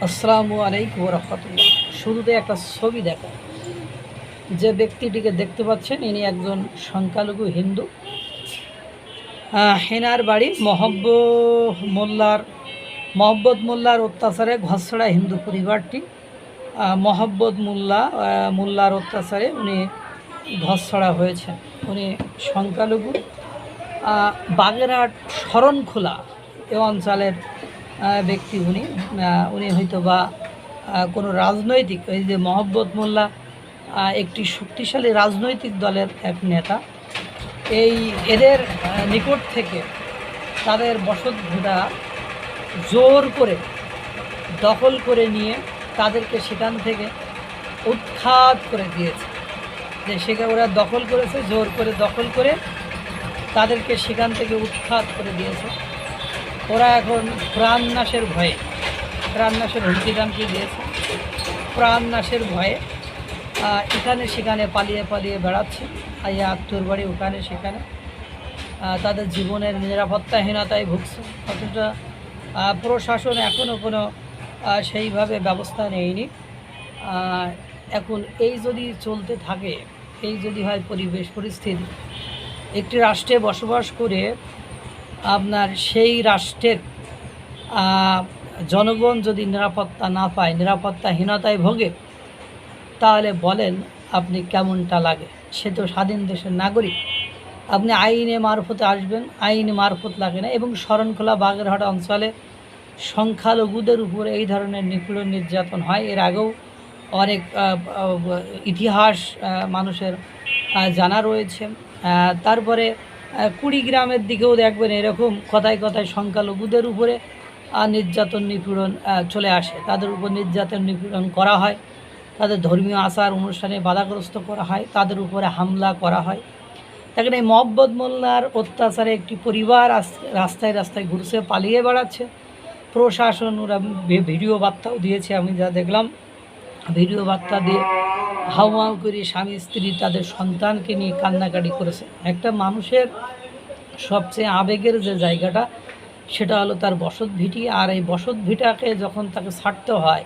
আসসালামু আলাইকুম রহমতুল্লাহ। শুরুতে একটা ছবি দেখা, যে ব্যক্তিটিকে দেখতে পাচ্ছেন ইনি একজন সংখ্যালঘু হিন্দু। হেনার বাড়ি মোহাম্মদ মোল্লার অত্যাচারে ঘরছড়া হিন্দু পরিবারটি। মোল্লার অত্যাচারে উনি ঘরছড়া হয়েছেন। উনি সংখ্যালঘু, বাগেরহাট শরণখোলা এ অঞ্চলের ব্যক্তি। উনি হয়তো বা কোনো রাজনৈতিক, এই যে মোহাম্মদ মোল্লা একটি শক্তিশালী রাজনৈতিক দলের এক নেতা। এদের নিকট থেকে তাদের বসতভিটা জোর করে দখল করে নিয়ে তাদেরকে সেখান থেকে উৎখাত করে দিয়েছে। যে সেখানে ওরা দখল করেছে, জোর করে দখল করে তাদেরকে সেখান থেকে উৎখাত করে দিয়েছে। ওরা এখন প্রাণনাশের হুমকি দামকি দিয়েছে। প্রাণনাশের ভয়ে এখানে সেখানে পালিয়ে পালিয়ে বেড়াচ্ছে। আইয়া আত্মীয়র বাড়ি ওখানে সেখানে তাদের জীবনের নিরাপত্তাহীনতায় ভুগছে। অথচ প্রশাসন এখনও কোনো সেইভাবে ব্যবস্থা নেয়নি। এখন এই যদি চলতে থাকে, এই যদি হয় পরিবেশ পরিস্থিতি, একটি রাষ্ট্রে বসবাস করে আপনার সেই রাষ্ট্রের জনগণ যদি নিরাপত্তা না পায়, নিরাপত্তাহীনতায় ভোগে, তাহলে বলেন আপনি কেমনটা লাগে? সে তো স্বাধীন দেশের নাগরিক। আপনি আইনে মারফতে আসবেন, আইন মারফত লাগে না। এবং শরণখোলা বাগেরহাট অঞ্চলে সংখ্যালঘুদের উপরে এই ধরনের নিপীড়ন নির্যাতন হয়। এর আগেও অনেক ইতিহাস মানুষের জানা রয়েছে। তারপরে কুড়িগ্রামের দিকেও দেখবেন এরকম কথায় কথায় সংখ্যালঘুদের উপরে নির্যাতন নিপীড়ন চলে আসে। তাদের উপর নির্যাতন নিপীড়ন করা হয়, তাদের ধর্মীয় আচার অনুষ্ঠানে বাধাগ্রস্ত করা হয়, তাদের উপরে হামলা করা হয়। দেখেন, এই মোহাম্মদ মোল্লার অত্যাচারে একটি পরিবার রাস্তায় রাস্তায় ঘুরছে, পালিয়ে বেড়াচ্ছে। প্রশাসন ওরা ভিডিও বার্তাও দিয়েছে, আমি যা দেখলাম ভিডিও বার্তা দিয়ে হাউমাউ করে স্বামী স্ত্রী তাদের সন্তানকে নিয়ে কান্নাকাটি করেছে। একটা মানুষের সবচেয়ে আবেগের যে জায়গাটা, সেটা হলো তার বসতভিটি। আর এই বসতভিটাকে যখন তাকে ছাড়তে হয়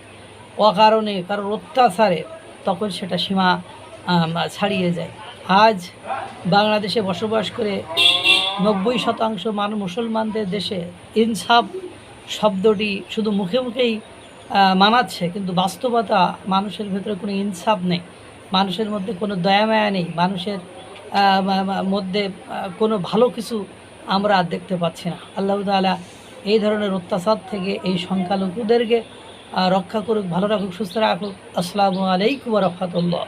অকারণে কারোর অত্যাচারে, তখন সেটা সীমা ছাড়িয়ে যায়। আজ বাংলাদেশে বসবাস করে 90% মুসলমানদের দেশে ইনসাফ শব্দটি শুধু মুখে মুখেই মানাচ্ছে, কিন্তু বাস্তবতা মানুষের ভেতরে কোনো ইনসাফ নেই, মানুষের মধ্যে কোনো দয়া মায়া নেই, মানুষের মধ্যে কোনো ভালো কিছু আমরা আর দেখতে পাচ্ছি না। আল্লাহ তাআলা এই ধরনের অত্যাচার থেকে এই সংখ্যালঘুদেরকে রক্ষা করুক, ভালো রাখুক, সুস্থ রাখুক। আসসালামু আলাইকুম ওয়া রাহমাতুল্লাহ।